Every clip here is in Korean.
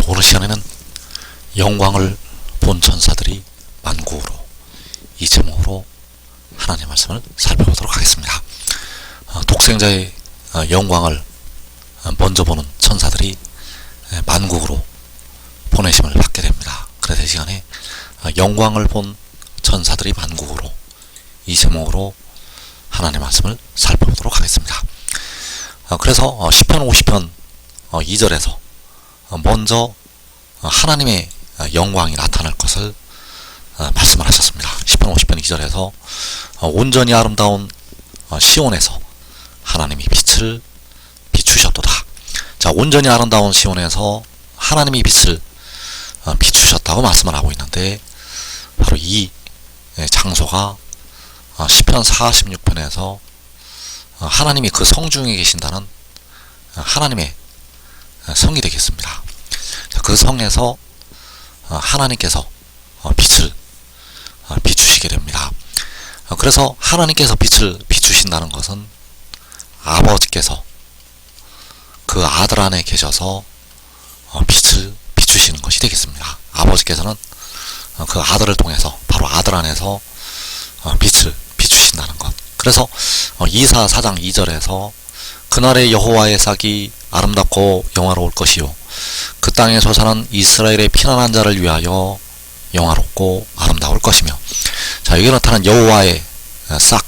오늘 시간에는 영광을 본 천사들이 만국으로, 이 제목으로 하나님의 말씀을 살펴보도록 하겠습니다. 독생자의 영광을 먼저 보는 천사들이 만국으로 보내심을 받게 됩니다. 그래서 이 시간에 영광을 본 천사들이 만국으로, 이 제목으로 하나님의 말씀을 살펴보도록 하겠습니다. 그래서 시편 50편 2절에서 먼저 하나님의 영광이 나타날 것을 말씀을 하셨습니다. 시편 50편 2절에서 온전히 아름다운 시온에서 하나님이 빛을 비추셨도다. 자, 온전히 아름다운 시온에서 하나님이 빛을 비추셨다고 말씀을 하고 있는데, 바로 이 장소가 시편 46편에서 하나님이 그 성중에 계신다는 하나님의 성이 되겠습니다. 그 성에서 하나님께서 빛을 비추시게 됩니다. 그래서 하나님께서 빛을 비추신다는 것은 아버지께서 그 아들 안에 계셔서 빛을 비추시는 것이 되겠습니다. 아버지께서는 그 아들을 통해서, 바로 아들 안에서 빛을 비추신다는 것. 그래서 이사 4장 2절에서 그날의 여호와의 삭이 아름답고 영화로울 것이요, 그 땅에 솟아난 이스라엘의 피난한 자를 위하여 영화롭고 아름다울 것이며. 자, 여기 나타난 여호와의 싹,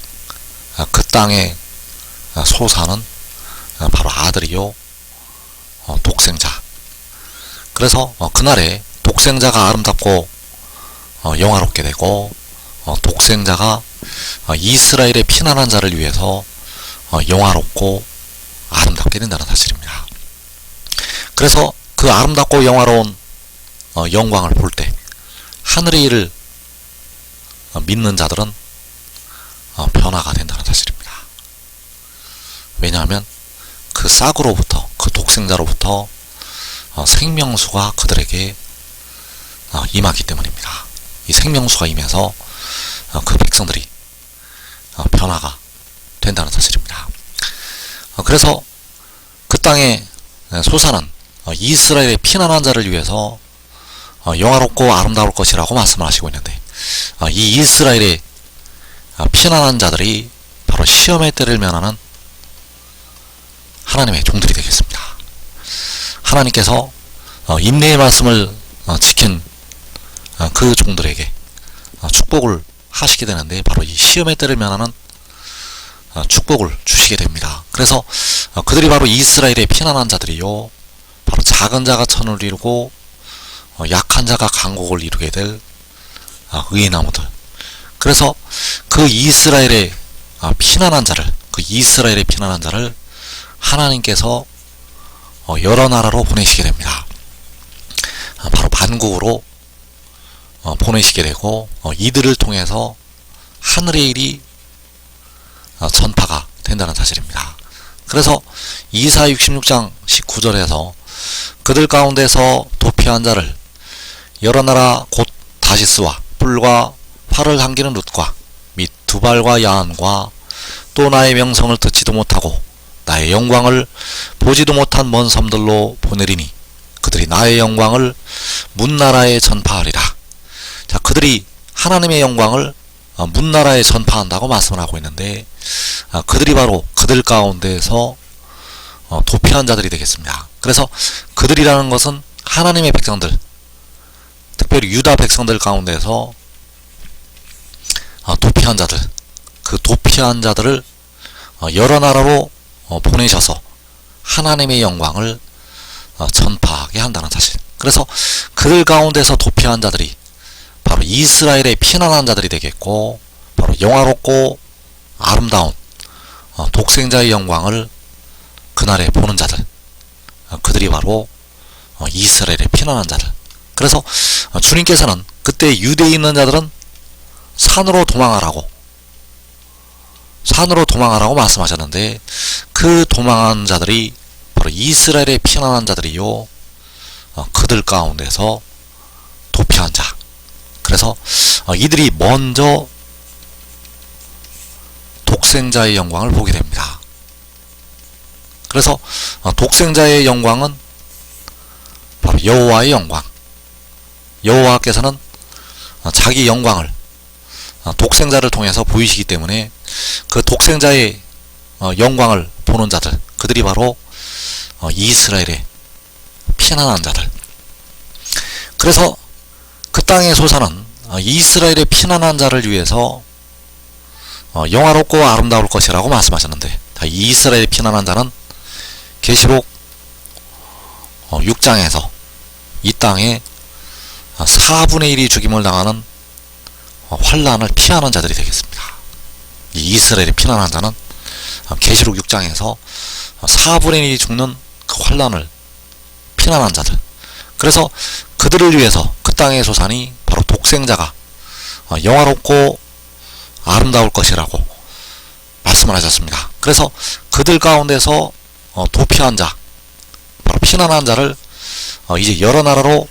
그 땅에 솟아는 바로 아들이요, 독생자. 그래서 그날에 독생자가 아름답고 영화롭게 되고, 독생자가 이스라엘의 피난한 자를 위해서 영화롭고 아름답게 된다는 사실입니다. 그래서 그 아름답고 영화로운 영광을 볼 때 하늘의 일을 믿는 자들은 변화가 된다는 사실입니다. 왜냐하면 그 싹으로부터, 그 독생자로부터 생명수가 그들에게 임하기 때문입니다. 이 생명수가 임해서 그 백성들이 변화가 된다는 사실입니다. 그래서 그 땅에 솟아난 이스라엘의 피난한 자를 위해서 영화롭고 아름다울 것이라고 말씀을 하시고 있는데, 이 이스라엘의 피난한 자들이 바로 시험의 때를 면하는 하나님의 종들이 되겠습니다. 하나님께서 인내의 말씀을 지킨 그 종들에게 축복을 하시게 되는데, 바로 이 시험의 때를 면하는 축복을 주시게 됩니다. 그래서 그들이 바로 이스라엘의 피난한 자들이요, 바로 작은 자가 천을 이루고 약한 자가 강국을 이루게 될 의나무들. 그래서 그 이스라엘의 피난한 자를, 그 이스라엘의 피난한 자를 하나님께서 여러 나라로 보내시게 됩니다. 바로 반국으로 보내시게 되고, 이들을 통해서 하늘의 일이 전파가 된다는 사실입니다. 그래서 이사 66장 19절에서 그들 가운데서 도피한 자를 여러 나라 곧 다시스와 뿔과 활을 당기는 룻과 및 두발과 야한과 또 나의 명성을 듣지도 못하고 나의 영광을 보지도 못한 먼 섬들로 보내리니 그들이 나의 영광을 문나라에 전파하리라. 자, 그들이 하나님의 영광을 문나라에 전파한다고 말씀을 하고 있는데, 그들이 바로 그들 가운데에서 도피한 자들이 되겠습니다. 그래서 그들이라는 것은 하나님의 백성들, 특별히 유다 백성들 가운데서 도피한 자들, 그 도피한 자들을 여러 나라로 보내셔서 하나님의 영광을 전파하게 한다는 사실. 그래서 그들 가운데서 도피한 자들이 바로 이스라엘의 피난한 자들이 되겠고, 바로 영화롭고 아름다운 독생자의 영광을 그날에 보는 자들, 그들이 바로 이스라엘의 피난한 자들. 그래서 주님께서는 그때 유대에 있는 자들은 산으로 도망하라고 말씀하셨는데, 그 도망한 자들이 바로 이스라엘의 피난한 자들이요, 그들 가운데서 도피한 자. 그래서 이들이 먼저 독생자의 영광을 보게 됩니다. 그래서 독생자의 영광은 바로 바로 여호와의 영광. 여호와께서는 자기 영광을 독생자를 통해서 보이시기 때문에 그 독생자의 영광을 보는 자들, 그들이 바로 이스라엘의 피난한 자들. 그래서 그 땅의 소사는 이스라엘의 피난한 자를 위해서 영화롭고 아름다울 것이라고 말씀하셨는데, 이스라엘의 피난한 자는 계시록 6장에서 이 땅에 4분의 1이 죽임을 당하는 환란을 피하는 자들이 되겠습니다. 이 이스라엘의 피난한 자는 계시록 6장에서 4분의 1이 죽는 그 환란을 피난한 자들. 그래서 그들을 위해서 그 땅의 소산이 바로 독생자가 영화롭고 아름다울 것이라고 말씀을 하셨습니다. 그래서 그들 가운데서 도피한 자, 바로 피난한 자를 이제 여러 나라로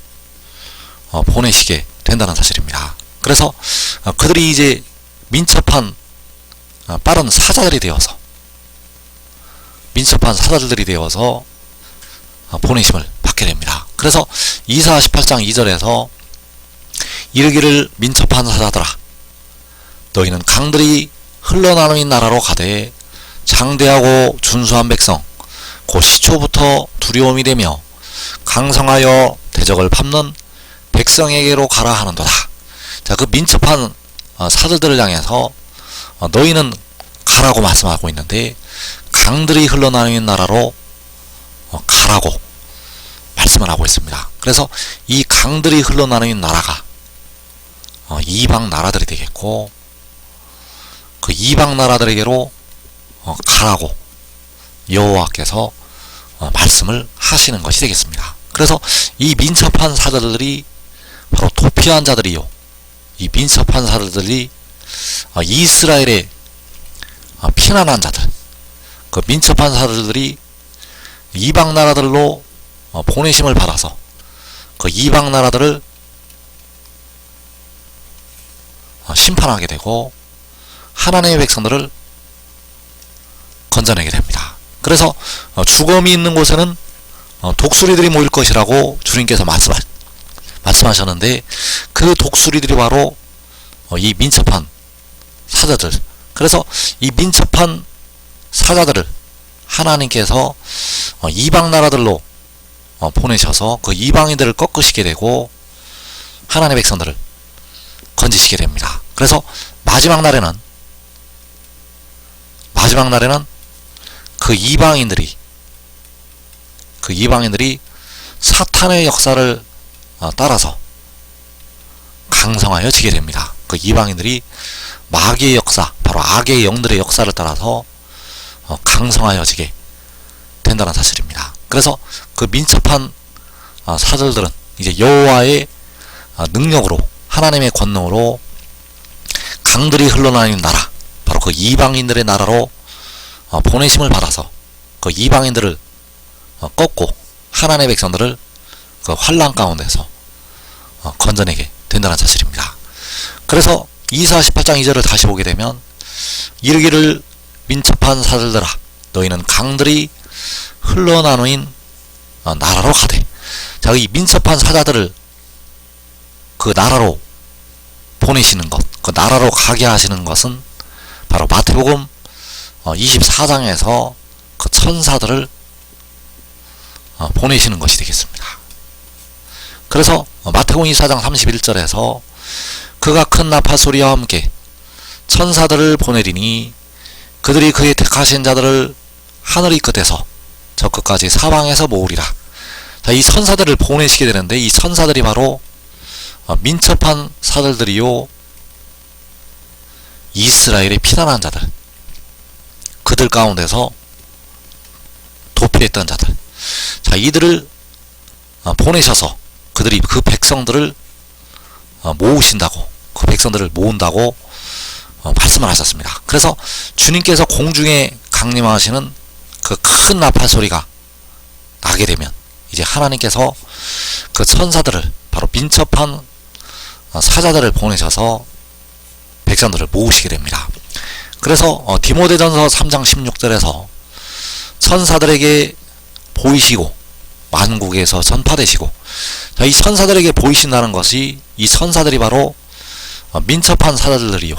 보내시게 된다는 사실입니다. 그래서 그들이 이제 민첩한 빠른 사자들이 되어서, 민첩한 사자들이 되어서 보내심을 받게 됩니다. 그래서 이사야 18장 2절에서 이르기를 민첩한 사자들아, 너희는 강들이 흘러나오는 나라로 가되 장대하고 준수한 백성 곧 시초부터 두려움이 되며 강성하여 대적을 밟는 백성에게로 가라 하는도다. 자, 그 민첩한 사자들을 향해서 너희는 가라고 말씀하고 있는데, 강들이 흘러나오는 나라로 가라고 말씀을 하고 있습니다. 그래서 이 강들이 흘러나오는 나라가 이방 나라들이 되겠고, 그 이방 나라들에게로 가라고 여호와께서 말씀을 하시는 것이 되겠습니다. 그래서 이 민첩한 사자들이 바로 도피한 자들이요, 이 민첩한 사자들이 이스라엘의 피난한 자들, 그 민첩한 사자들이 이방 나라들로 보내심을 받아서 그 이방 나라들을 심판하게 되고 하나님의 백성들을 건져내게 됩니다. 그래서 죽음이 있는 곳에는 독수리들이 모일 것이라고 주님께서 말씀하셨는데, 그 독수리들이 바로 이 민첩한 사자들. 그래서 이 민첩한 사자들을 하나님께서 이방 나라들로 보내셔서 그 이방인들을 꺾으시게 되고 하나님의 백성들을 건지시게 됩니다. 그래서 마지막 날에는 그 이방인들이 사탄의 역사를 따라서 강성하여 지게 됩니다. 그 이방인들이 마귀의 역사, 바로 악의 영들의 역사를 따라서 강성하여 지게 된다는 사실입니다. 그래서 그 민첩한 사절들은 이제 여호와의 능력으로, 하나님의 권능으로 강들이 흘러나오는 나라, 바로 그 이방인들의 나라로 보내심을 받아서 그 이방인들을 꺾고 하나님의 백성들을 그 환난 가운데서 건져내게 된다는 사실입니다. 그래서 이사야 18장 2절을 다시 보게 되면 이르기를 민첩한 사들들아, 너희는 강들이 흘러나오는 나라로 가되. 자, 이 민첩한 사자들을 그 나라로 보내시는 것, 그 나라로 가게 하시는 것은 바로 마태복음 24장에서 그 천사들을 보내시는 것이 되겠습니다. 그래서 마태복음 24장 31절에서 그가 큰 나팔 소리와 함께 천사들을 보내리니 그들이 그의 택하신 자들을 하늘이 끝에서 저 끝까지 사방에서 모으리라. 자, 이 천사들을 보내시게 되는데, 이 천사들이 바로 민첩한 사들들이요, 이스라엘의 피난한 자들, 그들 가운데서 도피했던 자들. 자, 이들을 보내셔서 그들이 그 백성들을 모으신다고, 그 백성들을 모은다고 말씀을 하셨습니다. 그래서 주님께서 공중에 강림하시는 그 큰 나팔 소리가 나게 되면 이제 하나님께서 그 천사들을, 바로 민첩한 사자들을 보내셔서 백성들을 모으시게 됩니다. 그래서 디모데전서 3장 16절에서 천사들에게 보이시고 만국에서 전파되시고, 자, 이 천사들에게 보이신다는 것이, 이 천사들이 바로 민첩한 사자들이요,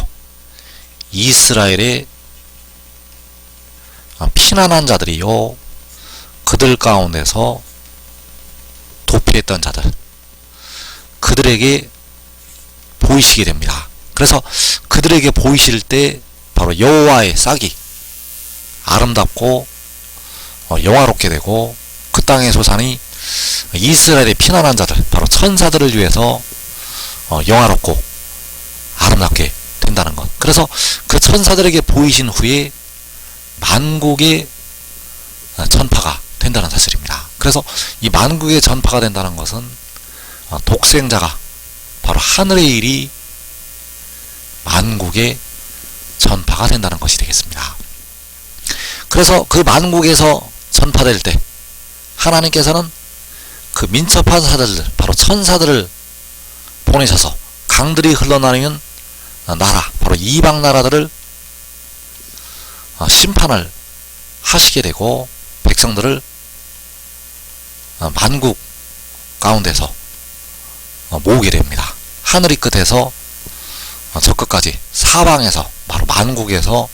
이스라엘의 피난한 자들이요, 그들 가운데서 도피했던 자들, 그들에게 보이시게 됩니다. 그래서 그들에게 보이실 때 바로 여호와의 싹이 아름답고 영화롭게 되고, 그 땅의 소산이 이스라엘의 피난한 자들, 바로 천사들을 위해서 영화롭고 아름답게 된다는 것. 그래서 그 천사들에게 보이신 후에 만국의 전파가 된다는 사실입니다. 그래서 이 만국의 전파가 된다는 것은 독생자가 바로 하늘의 일이 만국의 전파가 된다는 것이 되겠습니다. 그래서 그 만국에서 전파될 때 하나님께서는 그 민첩한 사자들, 바로 천사들을 보내셔서 강들이 흘러나오는 나라, 바로 이방 나라들을 심판을 하시게 되고, 백성들을 만국 가운데서 모으게 됩니다. 하늘이 끝에서 저 끝까지 사방에서, 바로 만국에서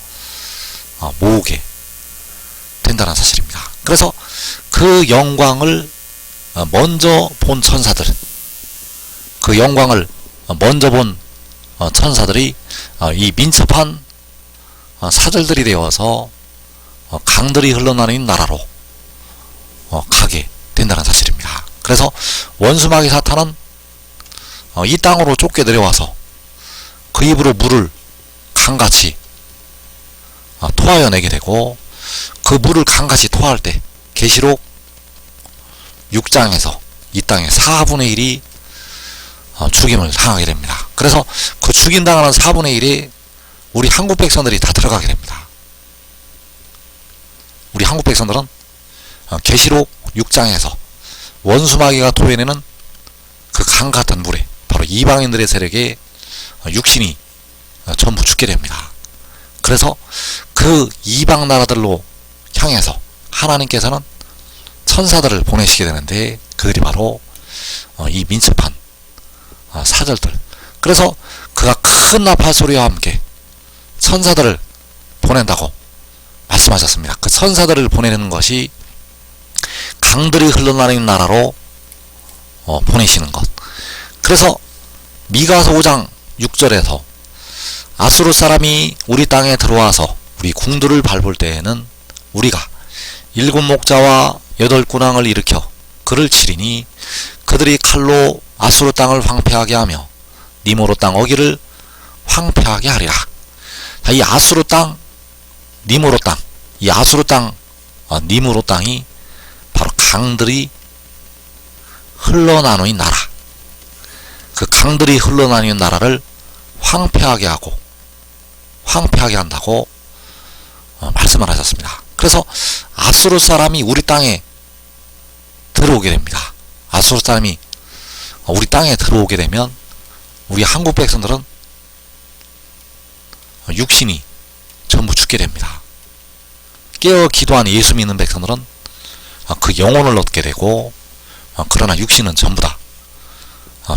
모으게 된다는 사실입니다. 그래서 그 영광을 먼저 본 천사들, 그 영광을 먼저 본 천사들이 이 민첩한 사절들이 되어서 강들이 흘러나오는 나라로 가게 된다는 사실입니다. 그래서 원수마귀 사탄은 이 땅으로 쫓겨 내려와서 그 입으로 물을 강같이 토하여 내게 되고, 그 물을 강같이 토할 때 계시록 6장에서 이 땅의 4분의 1이 죽임을 당하게 됩니다. 그래서 그 죽임당하는 4분의 1에 우리 한국 백성들이 다 들어가게 됩니다. 우리 한국 백성들은 계시록 6장에서 원수마귀가 토해내는 그 강같은 물에, 바로 이방인들의 세력에 육신이 전부 죽게 됩니다. 그래서 그 이방 나라들로 향해서 하나님께서는 천사들을 보내시게 되는데, 그들이 바로 이 민첩한 사절들. 그래서 그가 큰 나팔 소리와 함께 천사들을 보낸다고 말씀하셨습니다. 그 천사들을 보내는 것이 강들이 흘러나오는 나라로 보내시는 것. 그래서 미가서 5장 6절에서 아수르 사람이 우리 땅에 들어와서 우리 궁들을 밟을 때에는 우리가 7 목자와 8 군왕을 일으켜 그를 치리니 그들이 칼로 아수르 땅을 황폐하게 하며 니모로 땅 어기를 황폐하게 하리라. 이 아수르 땅, 니모로 땅, 이 아수르 땅, 니모로 땅이 바로 강들이 흘러나오는 나라, 그 강들이 흘러나오는 나라를 황폐하게 하고 황폐하게 한다고 말씀을 하셨습니다. 그래서 아수르 사람이 우리 땅에 들어오게 됩니다. 아수르 사람이 우리 땅에 들어오게 되면 우리 한국 백성들은 육신이 전부 죽게 됩니다. 깨어 기도한 예수 믿는 백성들은 그 영혼을 얻게 되고, 그러나 육신은 전부 다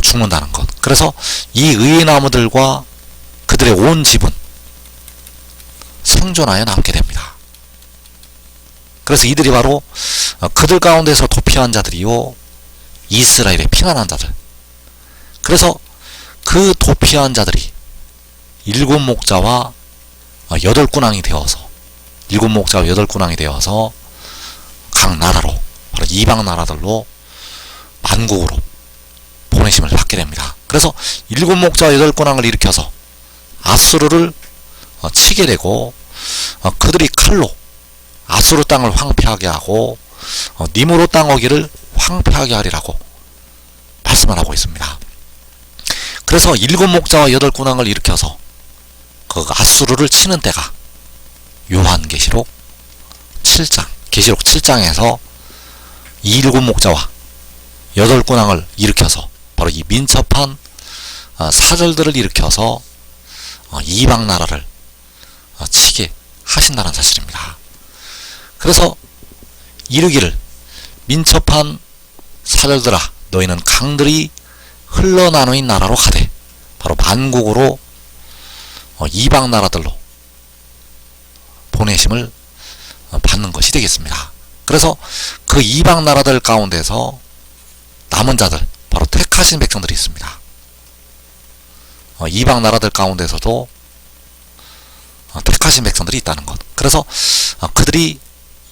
죽는다는 것. 그래서 이 의의 나무들과 그들의 온 집은 생존하여 남게 됩니다. 그래서 이들이 바로 그들 가운데서 도피한 자들이요, 이스라엘의 피난한 자들. 그래서 그 도피한 자들이 7 목자와 8 군왕이 되어서, 7 목자와 8 군왕이 되어서 각 나라로, 바로 이방 나라들로 만국으로 보내심을 받게 됩니다. 그래서 7 목자와 8 군왕을 일으켜서 아수르를 치게 되고, 그들이 칼로 아수르 땅을 황폐하게 하고 니무로 땅 어기를 황폐하게 하리라고 말씀을 하고 있습니다. 그래서 7 목자와 8 군왕을 일으켜서 그 아수르를 치는 때가 요한계시록 7장, 계시록 7장에서 이 7 목자와 8 군왕을 일으켜서 바로 이 민첩한 사절들을 일으켜서 이방 나라를 치게 하신다는 사실입니다. 그래서 이르기를 민첩한 사절들아 너희는 강들이 흘러나누인 나라로 가되, 바로 만국으로 이방 나라들로 보내심을 받는 것이 되겠습니다. 그래서 그 이방 나라들 가운데서 남은 자들, 바로 택하신 백성들이 있습니다. 이방 나라들 가운데서도 택하신 백성들이 있다는 것. 그래서 그들이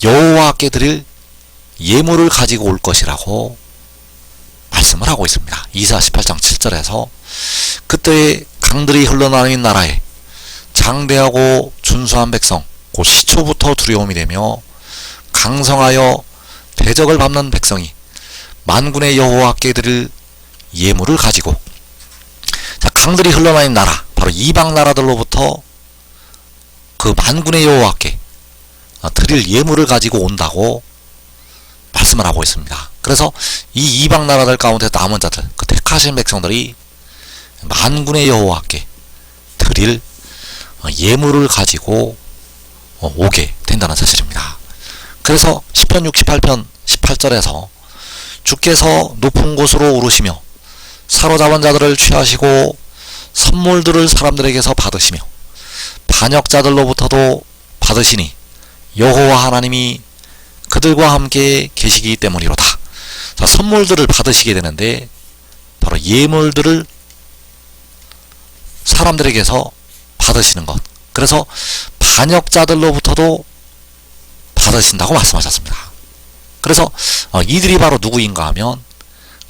여호와께 드릴 예물을 가지고 올 것이라고 말씀을 하고 있습니다. 이사 18장 7절에서 그때 강들이 흘러나오는 나라에 장대하고 준수한 백성, 곧 시초부터 두려움이 되며 강성하여 대적을 밟는 백성이 만군의 여호와께 드릴 예물을 가지고, 자, 강들이 흘러나오는 나라, 바로 이방 나라들로부터 그 만군의 여호와께 드릴 예물을 가지고 온다고 말씀을 하고 있습니다. 그래서 이 이방 나라들 가운데 남은 자들, 그 택하신 백성들이 만군의 여호와께 드릴 예물을 가지고 오게 된다는 사실입니다. 그래서 시편 68편 18절에서 주께서 높은 곳으로 오르시며 사로잡은 자들을 취하시고 선물들을 사람들에게서 받으시며 반역자들로부터도 받으시니 여호와 하나님이 그들과 함께 계시기 때문이로다. 자, 선물들을 받으시게 되는데 바로 예물들을 사람들에게서 받으시는 것. 그래서 반역자들로부터도 받으신다고 말씀하셨습니다. 그래서 이들이 바로 누구인가 하면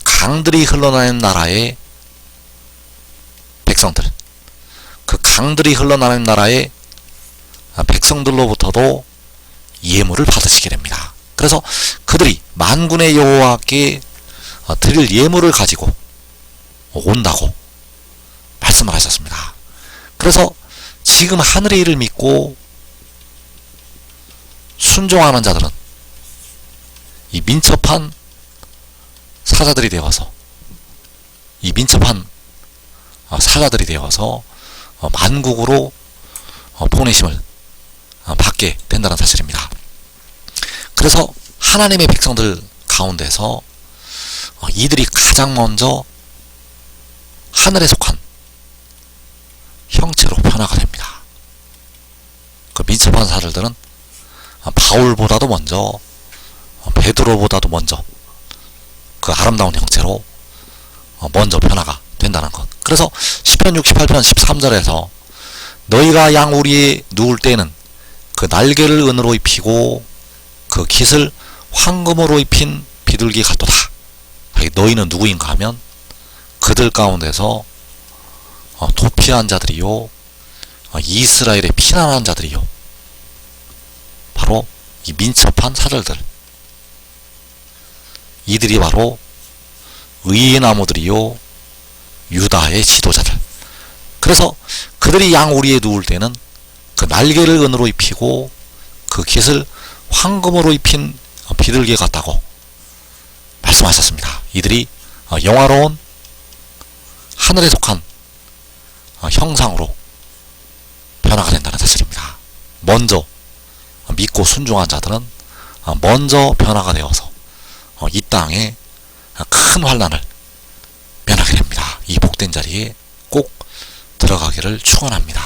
강들이 흘러나는 나라의 백성들, 그 강들이 흘러나는 나라의 백성들로부터도 예물을 받으시게 됩니다. 그래서 그들이 만군의 여호와께 드릴 예물을 가지고 온다고 말씀을 하셨습니다. 그래서 지금 하늘의 일을 믿고 순종하는 자들은 이 민첩한 사자들이 되어서, 이 민첩한 사자들이 되어서 만국으로 보내심을 받게 된다는 사실입니다. 그래서 하나님의 백성들 가운데서 이들이 가장 먼저 하늘에 속한 형체로 변화가 됩니다. 그 민첩한 사자들은 바울보다도 먼저, 베드로보다도 먼저 그 아름다운 형체로 먼저 변화가 된다는 것. 그래서 시편 68편 13절에서 너희가 양우리에 누울 때는 그 날개를 은으로 입히고 그 깃을 황금으로 입힌 비둘기 같도다. 너희는 누구인가 하면 그들 가운데서 도피한 자들이요, 이스라엘의 피난한 자들이요, 바로 이 민첩한 사절들, 이들이 바로 의의 나무들이요 유다의 지도자들. 그래서 그들이 양우리에 누울 때는 그 날개를 은으로 입히고 그 깃을 황금으로 입힌 비둘기 같다고 말씀하셨습니다. 이들이 영화로운 하늘에 속한 형상으로 변화가 된다는 사실입니다. 먼저 믿고 순종한 자들은 먼저 변화가 되어서 이 땅에 큰 환난을 면하게 됩니다. 이 복된 자리에 꼭 들어가기를 축원합니다.